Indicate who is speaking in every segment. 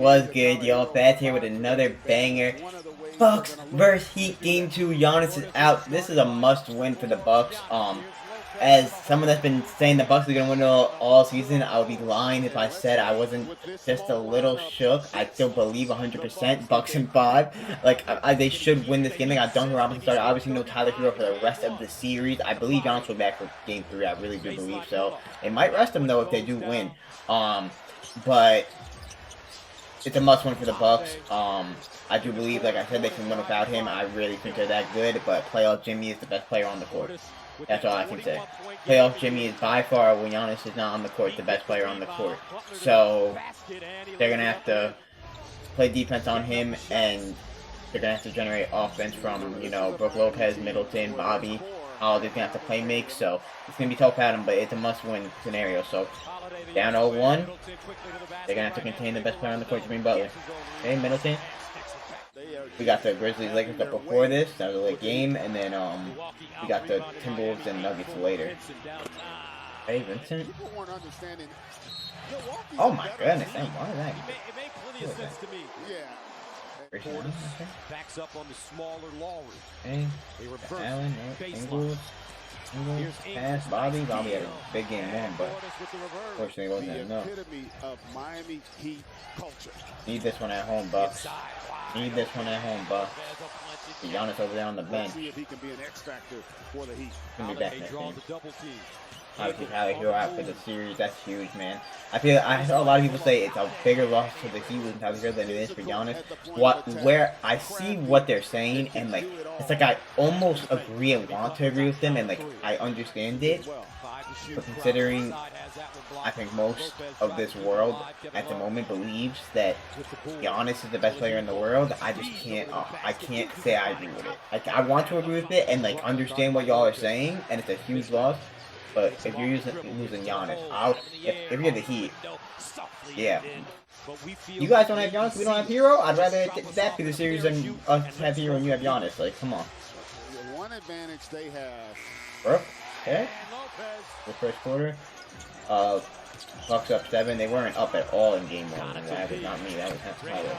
Speaker 1: Was good, y'all. Back here with another banger. Bucks versus Heat Game 2. Giannis is out. This is a must-win for the Bucks. As someone that's been saying the Bucks are gonna win all season, I would be lying if I said I wasn't just a little shook. I still believe 100% Bucks in 5. Like they should win this game. They got Duncan Robinson started. Obviously, no Tyler Hero for the rest of the series. I believe Giannis will be back for Game 3. I really do believe so. They might rest him though if they do win. But it's a must-win for the Bucks. I do believe, like I said, they can win without him. I really think they're that good, but playoff Jimmy is the best player on the court. That's all I can say. Playoff Jimmy is by far, when Giannis is not on the court, the best player on the court. So they're going to have to play defense on him, and they're going to have to generate offense from, Brook Lopez, Middleton, Bobby. All they're going to have to play make, so it's going to be tough at him, but it's a must-win scenario. So down 0-1, they're going to have to contain the best player on the court, Jimmy Butler. Okay, Middleton. We got the Grizzlies Lakers up before this. That was a late game, and then we got the Timberwolves and Nuggets later. Hey, Vincent. Oh my goodness, why is that? Backs up on the smaller Lowry. Okay. Allen, Ingles, pass, Bobby had a big game one, but unfortunately it wasn't enough. Need this one at home, Bucks. Need this one at home, Bucks. Giannis over there on the bench. He'll be back next game. Obviously, Tyler Hero out for the series. That's huge, man. I saw a lot of people say it's a bigger loss for the Heat with Tyler Hero than it is for Giannis. Where I see what they're saying, and it's like I almost agree and want to agree with them, and I understand it. But considering, I think most of this world at the moment believes that Giannis is the best player in the world, I just can't. I can't say I agree with it. I want to agree with it and understand what y'all are saying, and it's a huge loss. But if you're losing Giannis, if you're the Heat, yeah. You guys don't have Giannis, we don't have Hero? I'd rather that be the series than us have Hero and you have Giannis. Come on. One advantage they have. Bro, okay. The first quarter. Bucks up 7. They weren't up at all in game 1. And that was not me. That was Tyler.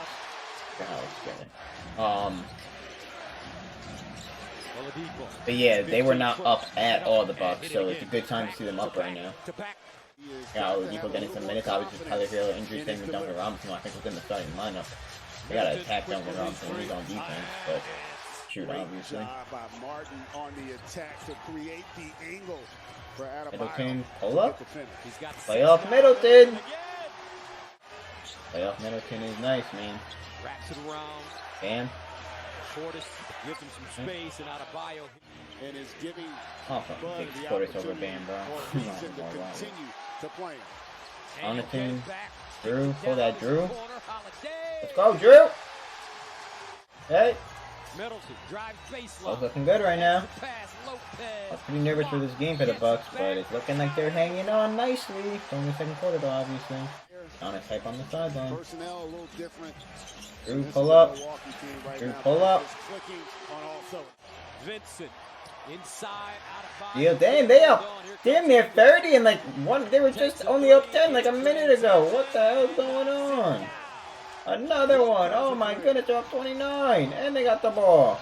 Speaker 1: But yeah, they were not up at all, the Bucks, so it's a good time to see them up right now. Oladipo getting some minutes. Obviously, Tyler Hero injury thing with Duncan Robinson, I think, within the starting lineup. They gotta attack Duncan Robinson. He's on defense, but shoot, obviously. Middleton, pull up. Playoff Middleton. Playoff Middleton is nice, man. Bam. Portis gives him some space and out of bio and is giving Portis over Bam, bro. On the team. Drew, pull that Drew. Let's go, Drew. Hey. Both looking good right now. I was pretty nervous for this game for the Bucks, but it's looking like they're hanging on nicely. It's only the second quarter though, obviously. Honest type on the sideline. Drew, pull up. Drew, pull up. Yeah, damn, they up. Damn, they're 30 and they were just only up 10 a minute ago. What the hell's going on? Another one. Oh my goodness, they're up 29. And they got the ball.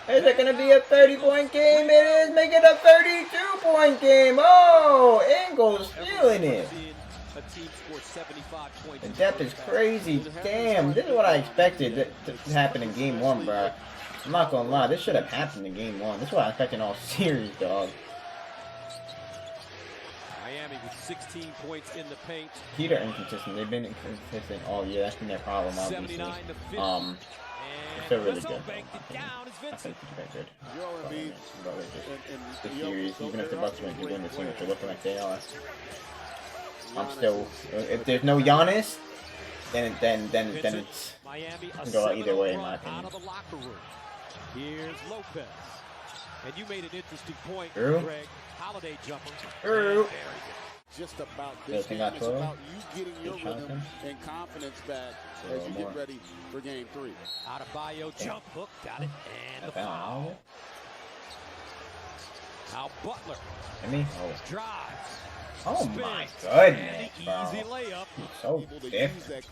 Speaker 1: Is it going to be a 30-point game? It is. Make it a 32-point game. Oh, Ingles stealing it. The depth is crazy. Damn, this is what I expected to happen in game 1, bro. I'm not gonna lie, this should have happened in game 1. This is what I expected in all series, dog. Miami with 16 points in the paint. Heat are inconsistent. They've been inconsistent all year. That's been their problem, obviously. They're really good. I think they're good. The series, even if the Bucks win the team, if they're looking like they are. I'm still. If there's no Giannis, then it's can go either way in my opinion. Here's Lopez, and you made an interesting point, Greg. Holiday jumper. Just about this game. It's about you getting your rhythm and confidence back as you get ready for game 3. Out of bio, jump hook, got it, and the foul. Now Butler. Drives. Oh my goodness, bro. He's so different.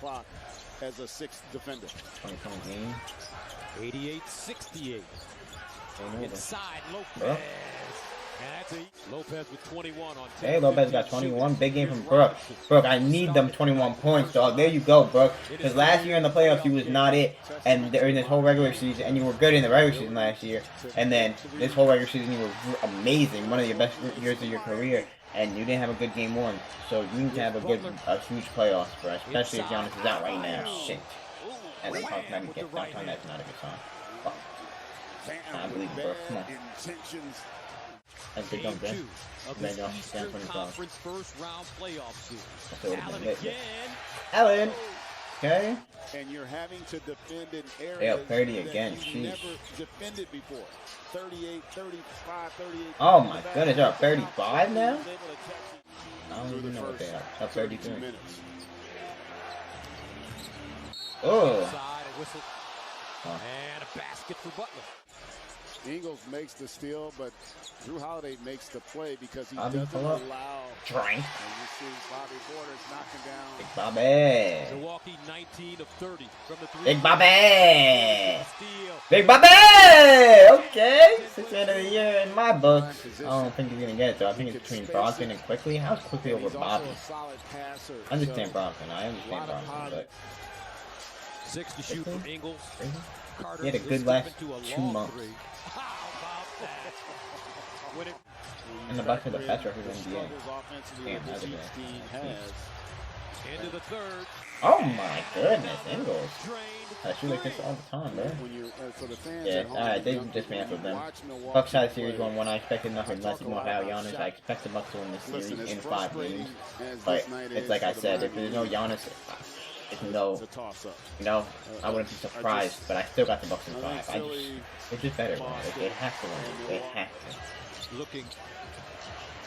Speaker 2: as a sixth defender.
Speaker 1: 20-point game.
Speaker 3: 88-68. Inside Lopez.
Speaker 1: Bro.
Speaker 3: Lopez with 21 on 10.
Speaker 1: Hey, Lopez got 21. Big game from Brook. Brook, I need them 21 points, dog. There you go, Brook. Because last year in the playoffs, you was not it. And during this whole regular season, and you were good in the regular season last year. And then this whole regular season, you were amazing. One of your best years of your career. And you didn't have a good game one. So you need to have a huge playoffs, bro. Especially if Giannis is out right now. Shit. As I'm talking about, get downtown, that's not a good sign. Fuck. I believe you, bro. Come on. That's big jump, man. Then y'all stand 25.
Speaker 3: First round playoff series.
Speaker 1: That's what it would have Allen! Okay.
Speaker 2: And you're having to defend an area
Speaker 1: They up 30 again.
Speaker 2: that
Speaker 1: Sheesh.
Speaker 2: you've never defended before. 38, 35, 38.
Speaker 1: Oh my goodness, they're up 35 now? I don't even know what they are. Up 33. Oh.
Speaker 3: And a basket for Butler.
Speaker 2: Ingles makes the steal, but Drew Holiday makes the play because he
Speaker 1: Bobby,
Speaker 2: doesn't
Speaker 1: pull up.
Speaker 2: allow.
Speaker 1: Drink.
Speaker 2: And you see Bobby Porter's knocking down.
Speaker 1: Big Bobby.
Speaker 3: Milwaukee 19 of 30 from the three.
Speaker 1: Big Bobby. Big Bobby. Okay. 6th end of the year in my book. I don't think he's gonna get it though. I think it's between Brogdon and Quickly. How's Quickly over Bobby? I understand Brogdon. I understand Brogdon, but
Speaker 3: 6 to shoot from Ingles.
Speaker 1: he had a good last 2 months. And the Bucks are the best record in the NBA. Damn, that's a good.
Speaker 3: Into the third.
Speaker 1: Oh my goodness, Ingles. I shoot like this all the time, bro. Yeah, alright, they dismantled them. Bucks had a series 1-1. I expected nothing less even without Giannis. I expect the Bucks to win this series in 5 games. But it's like I said, if there's no Giannis, it's no, I wouldn't be surprised. But I still got the Bucks in 5. It's just better, bro. They have to win. They have to.
Speaker 3: Looking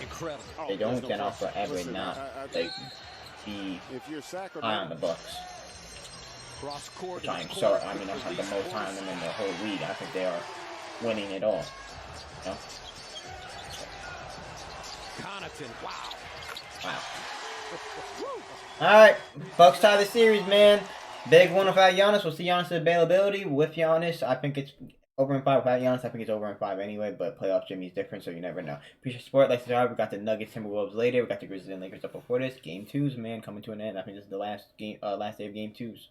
Speaker 3: incredible.
Speaker 1: They don't get off forever not like be high on the Bucks. Which I am so I mean I have the most high on them in the whole league. I think they are winning it all. You know?
Speaker 3: Connaughton, wow.
Speaker 1: Alright, Bucks tie the series, man. Big one without Giannis. We'll see Giannis' availability. With Giannis, I think it's over in 5. Without Giannis, I think it's over in 5 anyway, but playoff Jimmy's different, so you never know. Appreciate your support. Like, subscribe. We got the Nuggets, Timberwolves later. We got the Grizzlies and Lakers up before this. Game 2s, man, coming to an end. I think this is the last day of Game 2s.